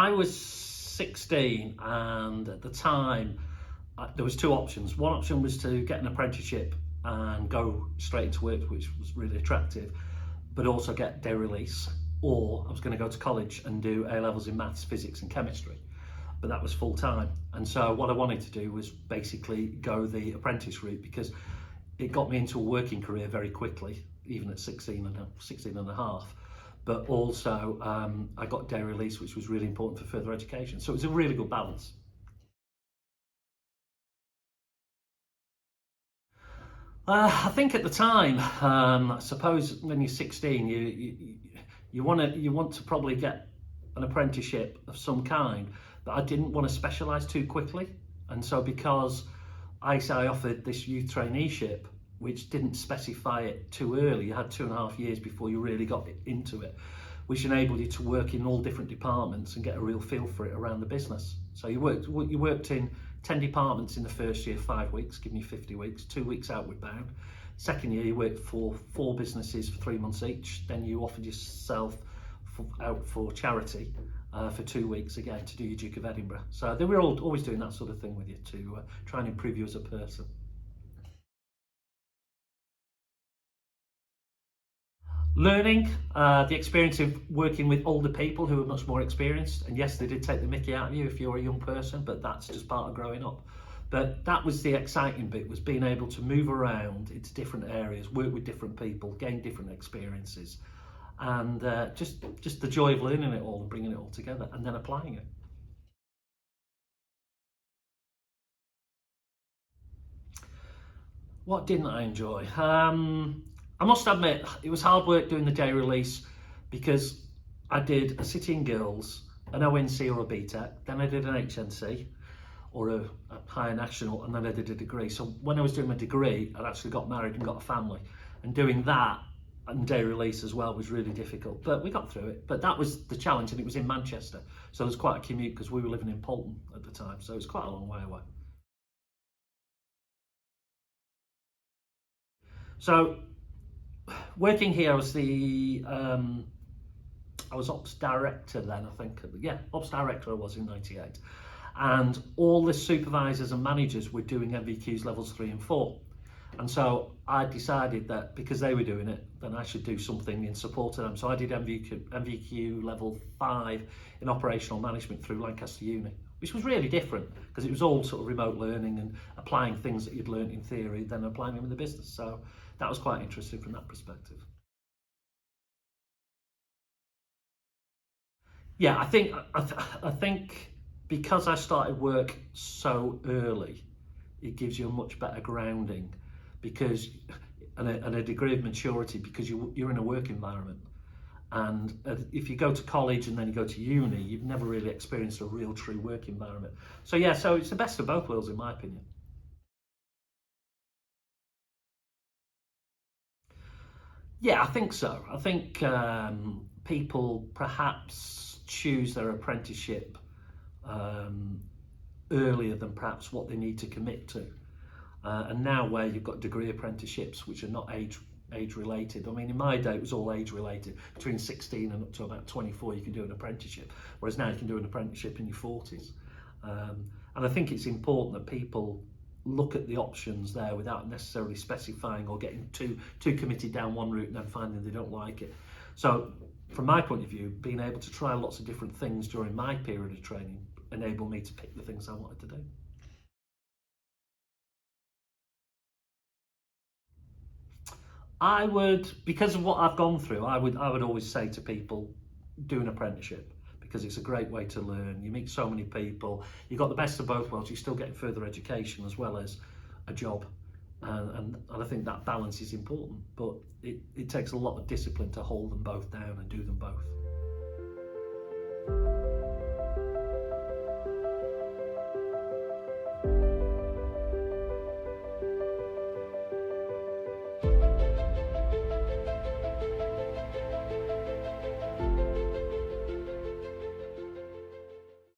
I was 16, and at the time there was two options. One option was to get an apprenticeship and go straight into work, which was really attractive, but also get day release, or I was going to go to college and do A-levels in maths, physics and chemistry, but that was full time. And so what I wanted to do was basically go the apprentice route, because it got me into a working career very quickly, even at 16 and a half. But also I got day release, which was really important for further education. So it was a really good balance. I think at the time, I suppose when you're 16, you want to probably get an apprenticeship of some kind, but I didn't want to specialise too quickly. And so because I offered this youth traineeship, which didn't specify it too early, you had 2.5 years before you really got into it, which enabled you to work in all different departments and get a real feel for it around the business. So you worked in 10 departments in the first year, 5 weeks, giving you 50 weeks, 2 weeks outward bound. Second year, you worked for 4 businesses for 3 months each. Then you offered yourself out for charity for 2 weeks again to do your Duke of Edinburgh. So they were always doing that sort of thing with you to try and improve you as a person. Learning, the experience of working with older people who are much more experienced, and yes, they did take the mickey out of you if you're a young person, but that's just part of growing up. But that was the exciting bit, was being able to move around into different areas, work with different people, gain different experiences, and just the joy of learning it all and bringing it all together and then applying it. What didn't I enjoy? I must admit, it was hard work doing the day release, because I did a City and Guilds, an ONC or a BTEC, then I did an HNC or a higher national, and then I did a degree. So when I was doing my degree, I'd actually got married and got a family, and doing that and day release as well was really difficult, but we got through it. But that was the challenge, and it was in Manchester, so it was quite a commute because we were living in Poulton at the time, so it was quite a long way away. So working here, I was ops director then, I think. Yeah, ops director I was in '98. And all the supervisors and managers were doing NVQs levels 3 and 4. And so I decided that because they were doing it, then I should do something in support of them. So I did NVQ level 5 in operational management through Lancaster Uni, which was really different because it was all sort of remote learning and applying things that you'd learned in theory, then applying them in the business. So that was quite interesting from that perspective. Yeah, I think because I started work so early, it gives you a much better grounding, because and a degree of maturity, because you're in a work environment. And if you go to college and then you go to uni, you've never really experienced a real true work environment. So yeah, so it's the best of both worlds in my opinion. Yeah, I think so. I think people perhaps choose their apprenticeship earlier than perhaps what they need to commit to. And now where you've got degree apprenticeships which are not age related. I mean, in my day it was all age related. Between 16 and up to about 24 you can do an apprenticeship, whereas now you can do an apprenticeship in your 40s. And I think it's important that people look at the options there without necessarily specifying or getting too committed down one route and then finding they don't like it. So from my point of view, being able to try lots of different things during my period of training enabled me to pick the things I wanted to do. I would, because of what I've gone through, I would always say to people, do an apprenticeship, because it's a great way to learn. You meet so many people, you've got the best of both worlds, you're still getting further education as well as a job. And I think that balance is important, but it takes a lot of discipline to hold them both down and do them both.